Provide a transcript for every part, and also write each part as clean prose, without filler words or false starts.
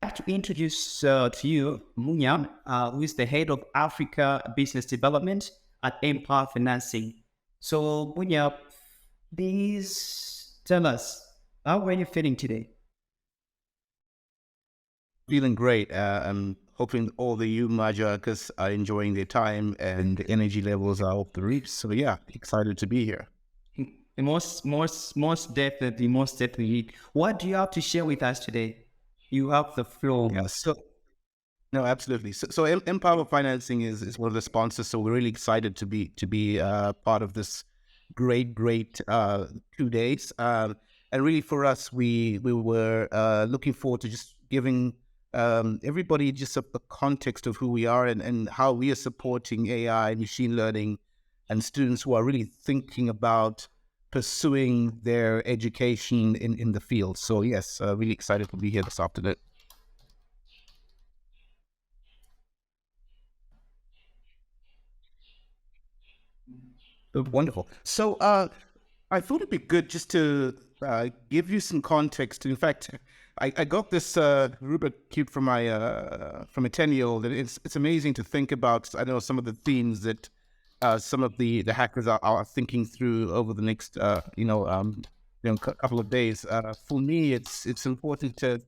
like to introduce to you Munya, who is the head of Africa Business Development at Mpower Financing. So, Munya, please tell us, how are you feeling today? Feeling great. I'm hoping all the UmojaHackers are enjoying their time and the energy levels are off the roof. So yeah, excited to be here. Most definitely, most definitely. What do you have to share with us today? You have the floor. Yeah. No, absolutely. So Empower Financing is one of the sponsors. So we're really excited to be part of this great 2 days. And really for us, we were looking forward to just giving everybody just a context of who we are and how we are supporting AI, machine learning, and students who are really thinking about pursuing their education in the field. So yes, really excited to be here this afternoon. Wonderful. So I thought it'd be good just to give you some context. In fact, I got this Rubik cube from my from a 10-year-old, and it's amazing to think about. I know some of the themes that some of the hackers are thinking through over the next couple of days. For me, it's important to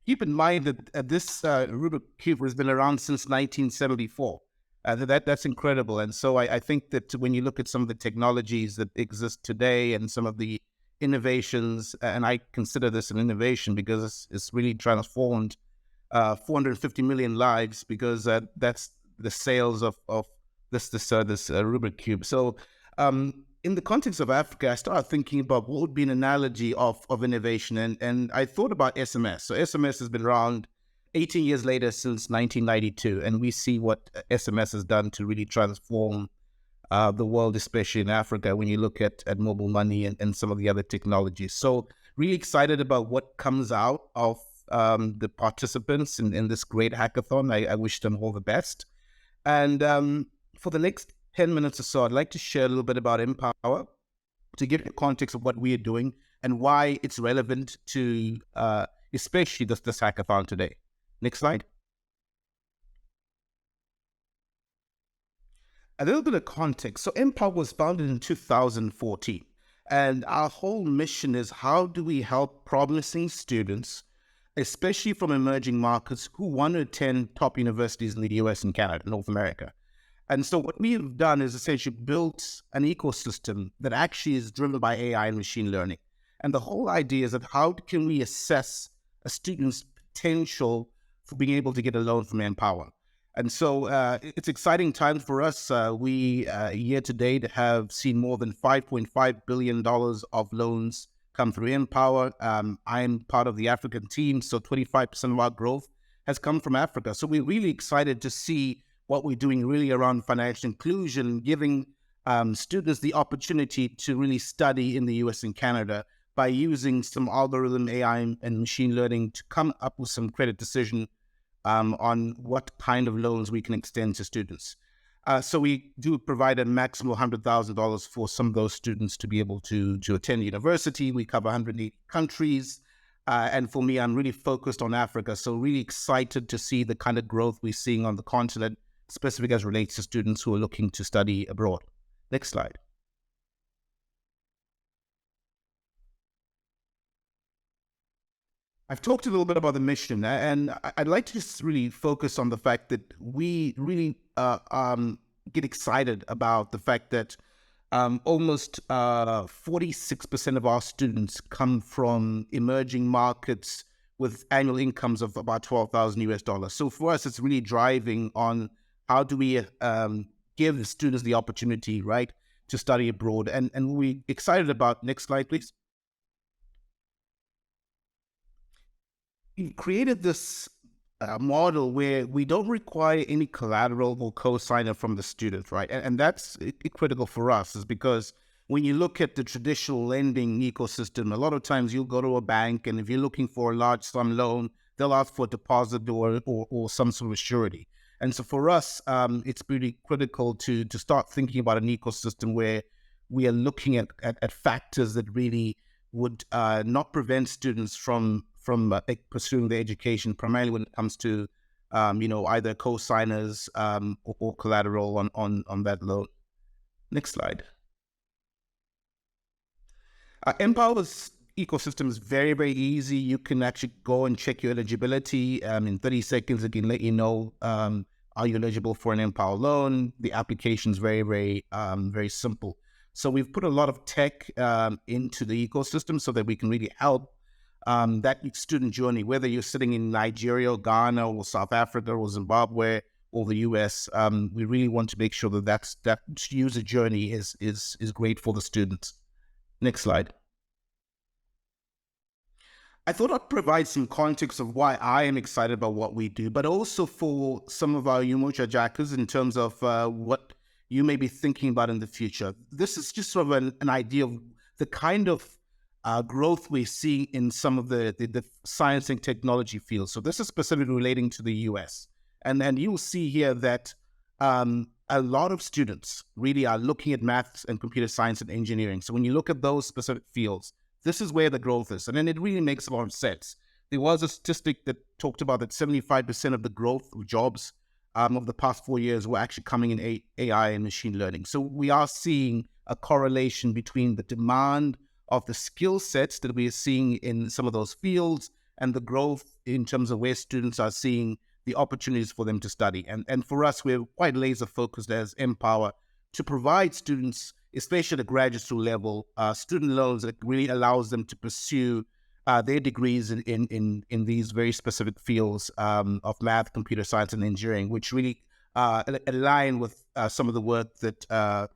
keep in mind that this Rubik cube has been around since 1974. That's incredible. And so I think that when you look at some of the technologies that exist today and some of the innovations, and I consider this an innovation because it's really transformed 450 million lives, because that's the sales of this Rubik cube. So in the context of Africa, I started thinking about what would be an analogy of innovation, and I thought about SMS. So SMS has been around 18 years later, since 1992, and we see what SMS has done to really transform the world, especially in Africa, when you look at mobile money and some of the other technologies. So really excited about what comes out of the participants in this great hackathon. I wish them all the best. And for the next 10 minutes or so, I'd like to share a little bit about Empower, to give you context of what we are doing and why it's relevant to especially this hackathon today. Next slide. A little bit of context. So Empower was founded in 2014. And our whole mission is, how do we help promising students, especially from emerging markets, who want to attend top universities in the US and Canada, North America. And so what we have done is essentially built an ecosystem that actually is driven by AI and machine learning. And the whole idea is that how can we assess a student's potential for being able to get a loan from Empower. And so it's exciting times for us. We year to date have seen more than $5.5 billion of loans come through Empower. I'm part of the African team, so 25% of our growth has come from Africa. So we're really excited to see what we're doing really around financial inclusion, giving students the opportunity to really study in the US and Canada by using some algorithm AI and machine learning to come up with some credit decision on what kind of loans we can extend to students. So we do provide a maximum $100,000 for some of those students to be able to attend university. We cover 180 countries. And for me, I'm really focused on Africa. So really excited to see the kind of growth we're seeing on the continent, specifically as relates to students who are looking to study abroad. Next slide. I've talked a little bit about the mission, and I'd like to just really focus on the fact that we really get excited about the fact that almost 46% of our students come from emerging markets with annual incomes of about $12,000 US. So for us, it's really driving on how do we give the students the opportunity, right, to study abroad. And we're excited about, next slide, please. We created this model where we don't require any collateral or co-signer from the student, right? And that's critical for us, is because when you look at the traditional lending ecosystem, a lot of times you'll go to a bank, and if you're looking for a large sum loan, they'll ask for a deposit or some sort of surety. And so for us, it's really critical to start thinking about an ecosystem where we are looking at factors that really would not prevent students from from pursuing their education, primarily when it comes to either co-signers or collateral on that loan. Next slide. Empower's ecosystem is very, very easy. You can actually go and check your eligibility. In 30 seconds, it can let you know, are you eligible for an Empower loan? The application is very, very, very simple. So we've put a lot of tech into the ecosystem so that we can really help that student journey, whether you're sitting in Nigeria, or Ghana, or South Africa, or Zimbabwe, or the US. We really want to make sure that that user journey is great for the students. Next slide. I thought I'd provide some context of why I am excited about what we do, but also for some of our UmojaHackers in terms of what you may be thinking about in the future. This is just sort of an idea of the kind of growth we're seeing in some of the science and technology fields. So this is specifically relating to the US. And then you'll see here that a lot of students really are looking at maths and computer science and engineering. So when you look at those specific fields, this is where the growth is. And then it really makes a lot of sense. There was a statistic that talked about that 75% of the growth of jobs of the past 4 years were actually coming in AI and machine learning. So we are seeing a correlation between the demand of the skill sets that we are seeing in some of those fields and the growth in terms of where students are seeing the opportunities for them to study. And for us, we're quite laser focused as Empower to provide students, especially at the graduate school level, student loans that really allows them to pursue their degrees in these very specific fields of math, computer science, and engineering, which really align with some of the work that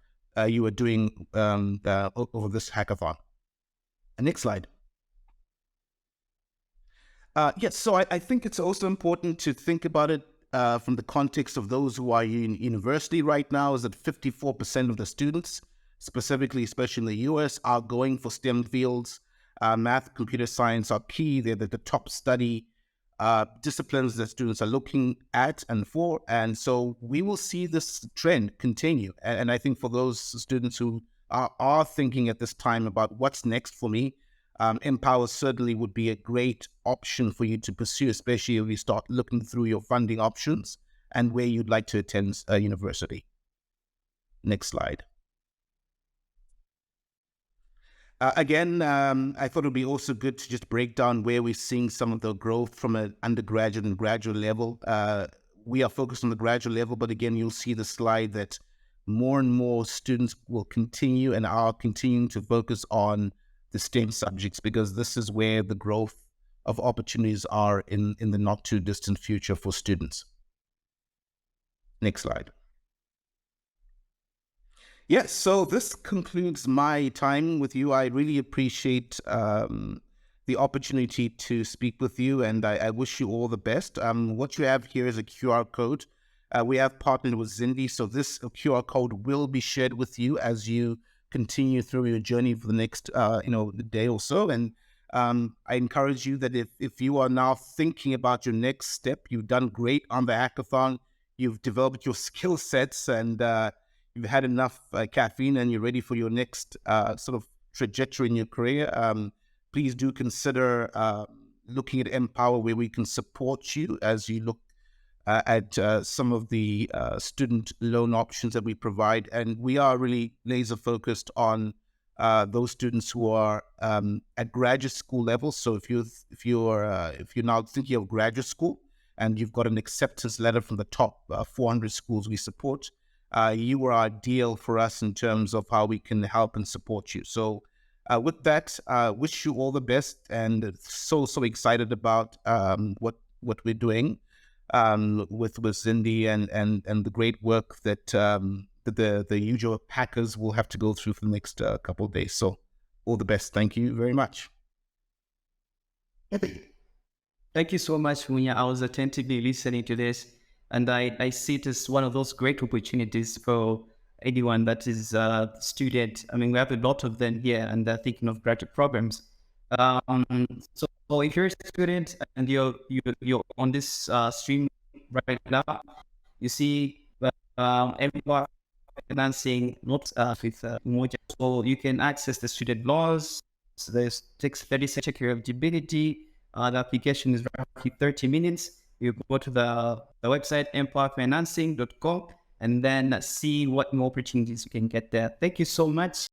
you are doing over this hackathon. Next slide. Yes, so I think it's also important to think about it from the context of those who are in university right now, is that 54% of the students, specifically, especially in the US, are going for STEM fields. Math, computer science are key. They're the top study disciplines that students are looking at and for. And so we will see this trend continue. And I think for those students who are thinking at this time about what's next for me, Empower certainly would be a great option for you to pursue, especially if you start looking through your funding options and where you'd like to attend a university. Next slide. Again, I thought it would be also good to just break down where we're seeing some of the growth from an undergraduate and graduate level. We are focused on the graduate level, but again, you'll see the slide that more and more students will continue and are continuing to focus on the STEM subjects, because this is where the growth of opportunities are in the not too distant future for students. Next slide. Yes, so this concludes my time with you. I really appreciate the opportunity to speak with you, and I wish you all the best. What you have here is a QR code. We have partnered with Zindi, so this QR code will be shared with you as you continue through your journey for the next day or so. And I encourage you that if you are now thinking about your next step, you've done great on the hackathon, you've developed your skill sets, and you've had enough caffeine, and you're ready for your next sort of trajectory in your career, please do consider looking at Empower, where we can support you as you look at some of the student loan options that we provide. And we are really laser focused on those students who are at graduate school level. So if you're now thinking of graduate school and you've got an acceptance letter from the top 400 schools we support, you are ideal for us in terms of how we can help and support you. So with that, wish you all the best, and so excited about what we're doing with Zindi and the great work that the usual hackers will have to go through for the next couple of days. So all the best. Thank you very much. Thank you so much, Munya. I was attentively listening to this, and I see it as one of those great opportunities for anyone that is a student. I mean, we have a lot of them here, and they're thinking of graduate programs. So if you're a student and you're on this stream right now, you see Mpower Financing not with Umoja, so you can access the student loans. So there's takes 30 seconds check your eligibility. The application is roughly 30 minutes. You go to the website, empowerfinancing.com, and then see what more opportunities you can get there. Thank you so much.